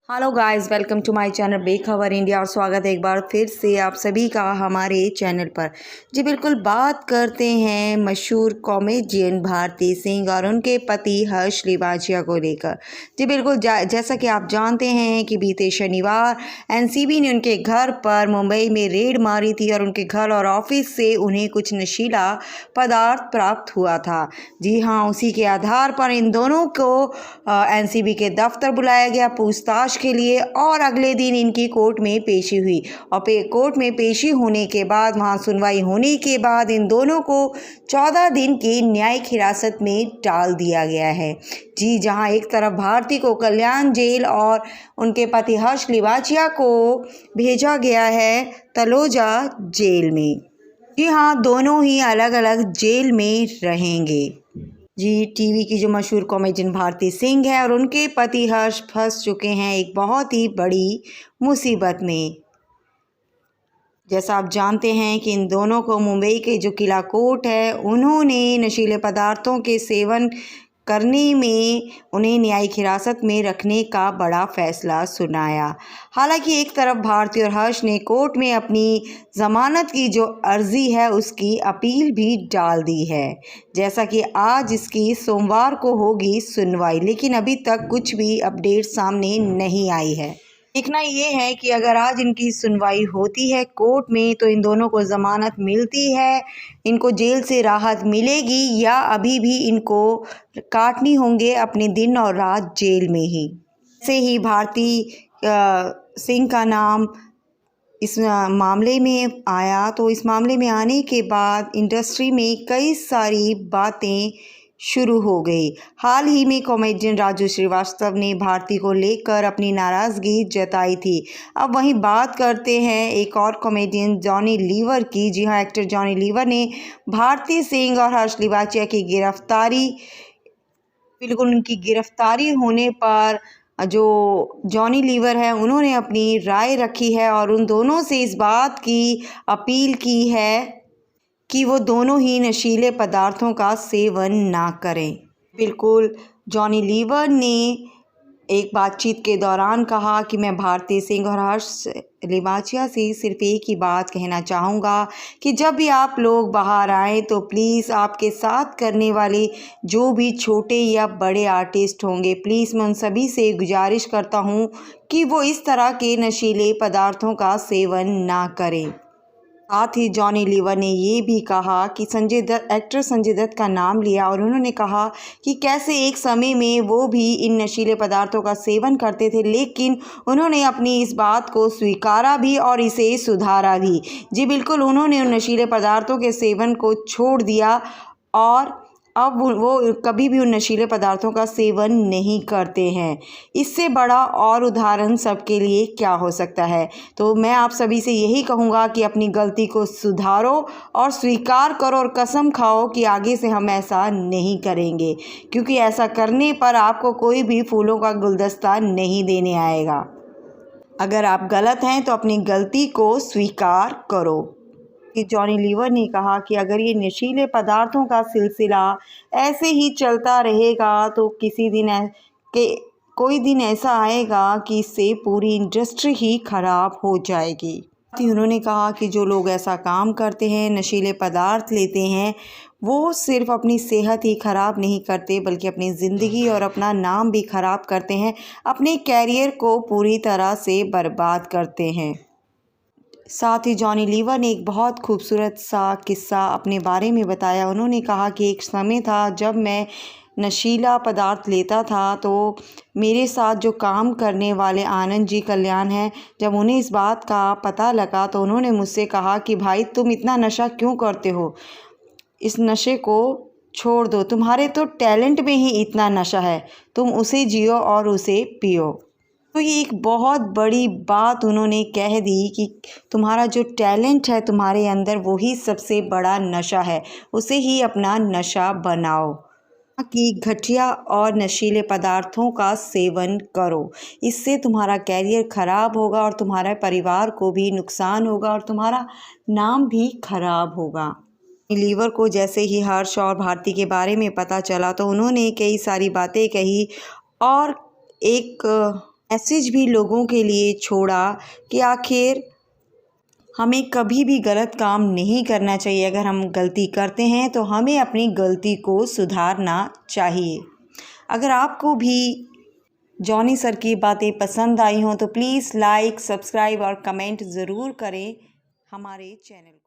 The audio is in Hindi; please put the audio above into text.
Hello guys, welcome to my channel Bekhabar India और स्वागत है एक बार फिर से आप सभी का हमारे चैनल पर। जी बिल्कुल, बात करते हैं मशहूर कॉमेडियन भारती सिंह और उनके पति हर्ष लिवाचिया को लेकर। जी बिल्कुल, जैसा कि आप जानते हैं कि बीते शनिवार एनसीबी ने उनके घर पर मुंबई में रेड मारी थी और उनके घर और ऑफिस से उन्हें कुछ नशीला पदार्थ प्राप्त हुआ था। जी हाँ, उसी के आधार पर इन दोनों को एनसीबी के दफ्तर बुलाया गया पूछताछ के लिए और अगले दिन इनकी कोर्ट में पेशी हुई और कोर्ट में पेशी होने के बाद वहां सुनवाई होने के बाद इन दोनों को 14 दिन की न्यायिक हिरासत में डाल दिया गया है। जी, जहां एक तरफ भारती को कल्याण जेल और उनके पति हर्ष लिवाचिया को भेजा गया है तलोजा जेल में। जी हाँ, दोनों ही अलग अलग जेल में रहेंगे। जी, टीवी की जो मशहूर कॉमेडियन भारती सिंह है और उनके पति हर्ष फंस चुके हैं एक बहुत ही बड़ी मुसीबत में। जैसा आप जानते हैं कि इन दोनों को मुंबई के जो किला कोर्ट है उन्होंने नशीले पदार्थों के सेवन करने में उन्हें न्यायिक हिरासत में रखने का बड़ा फैसला सुनाया। हालांकि एक तरफ भारती और हर्ष ने कोर्ट में अपनी ज़मानत की जो अर्जी है उसकी अपील भी डाल दी है। जैसा कि आज इसकी सोमवार को होगी सुनवाई, लेकिन अभी तक कुछ भी अपडेट सामने नहीं आई है। देखना ये है कि अगर आज इनकी सुनवाई होती है कोर्ट में तो इन दोनों को ज़मानत मिलती है, इनको जेल से राहत मिलेगी या अभी भी इनको काटनी होंगे अपने दिन और रात जेल में ही। से ही भारती सिंह का नाम इस मामले में आया, तो इस मामले में आने के बाद इंडस्ट्री में कई सारी बातें शुरू हो गई। हाल ही में कॉमेडियन राजू श्रीवास्तव ने भारती को लेकर अपनी नाराज़गी जताई थी। अब वहीं बात करते हैं एक और कॉमेडियन जॉनी लीवर की। जी हाँ, एक्टर जॉनी लीवर ने भारती सिंह और हर्ष लिवाचिया की उनकी गिरफ्तारी होने पर जो जॉनी लीवर है उन्होंने अपनी राय रखी है और उन दोनों से इस बात की अपील की है कि वो दोनों ही नशीले पदार्थों का सेवन ना करें। बिल्कुल, जॉनी लीवर ने एक बातचीत के दौरान कहा कि मैं भारती सिंह और हर्ष लिवाचिया से सिर्फ एक ही बात कहना चाहूँगा कि जब भी आप लोग बाहर आएँ तो प्लीज़ आपके साथ करने वाले जो भी छोटे या बड़े आर्टिस्ट होंगे, प्लीज़ मैं उन सभी से गुजारिश करता हूँ कि वो इस तरह के नशीले पदार्थों का सेवन ना करें। साथ ही जॉनी लीवर ने ये भी कहा कि एक्टर संजय दत्त का नाम लिया और उन्होंने कहा कि कैसे एक समय में वो भी इन नशीले पदार्थों का सेवन करते थे, लेकिन उन्होंने अपनी इस बात को स्वीकारा भी और इसे सुधारा भी। जी बिल्कुल, उन्होंने उन नशीले पदार्थों के सेवन को छोड़ दिया और अब वो कभी भी उन नशीले पदार्थों का सेवन नहीं करते हैं। इससे बड़ा और उदाहरण सबके लिए क्या हो सकता है। तो मैं आप सभी से यही कहूँगा कि अपनी गलती को सुधारो और स्वीकार करो और कसम खाओ कि आगे से हम ऐसा नहीं करेंगे, क्योंकि ऐसा करने पर आपको कोई भी फूलों का गुलदस्ता नहीं देने आएगा। अगर आप गलत हैं तो अपनी गलती को स्वीकार करो। कि जॉनी लीवर ने कहा कि अगर ये नशीले पदार्थों का सिलसिला ऐसे ही चलता रहेगा तो कोई दिन ऐसा आएगा कि इससे पूरी इंडस्ट्री ही खराब हो जाएगी। उन्होंने कहा कि जो लोग ऐसा काम करते हैं, नशीले पदार्थ लेते हैं, वो सिर्फ अपनी सेहत ही ख़राब नहीं करते बल्कि अपनी ज़िंदगी और अपना नाम भी ख़राब करते हैं, अपने कैरियर को पूरी तरह से बर्बाद करते हैं। साथ ही जॉनी लीवर ने एक बहुत खूबसूरत सा किस्सा अपने बारे में बताया। उन्होंने कहा कि एक समय था जब मैं नशीला पदार्थ लेता था तो मेरे साथ जो काम करने वाले आनंद जी कल्याण हैं, जब उन्हें इस बात का पता लगा तो उन्होंने मुझसे कहा कि भाई तुम इतना नशा क्यों करते हो, इस नशे को छोड़ दो, तुम्हारे तो टैलेंट में ही इतना नशा है, तुम उसे जियो और उसे पियो। तो ये एक बहुत बड़ी बात उन्होंने कह दी कि तुम्हारा जो टैलेंट है तुम्हारे अंदर वही सबसे बड़ा नशा है, उसे ही अपना नशा बनाओ कि घटिया और नशीले पदार्थों का सेवन करो। इससे तुम्हारा कैरियर ख़राब होगा और तुम्हारे परिवार को भी नुकसान होगा और तुम्हारा नाम भी खराब होगा। लीवर को जैसे ही हर्ष और भारती के बारे में पता चला तो उन्होंने कई सारी बातें कही और एक मैसेज भी लोगों के लिए छोड़ा कि आखिर हमें कभी भी गलत काम नहीं करना चाहिए। अगर हम गलती करते हैं तो हमें अपनी गलती को सुधारना चाहिए। अगर आपको भी जॉनी सर की बातें पसंद आई हों तो प्लीज़ लाइक, सब्सक्राइब और कमेंट ज़रूर करें हमारे चैनल को।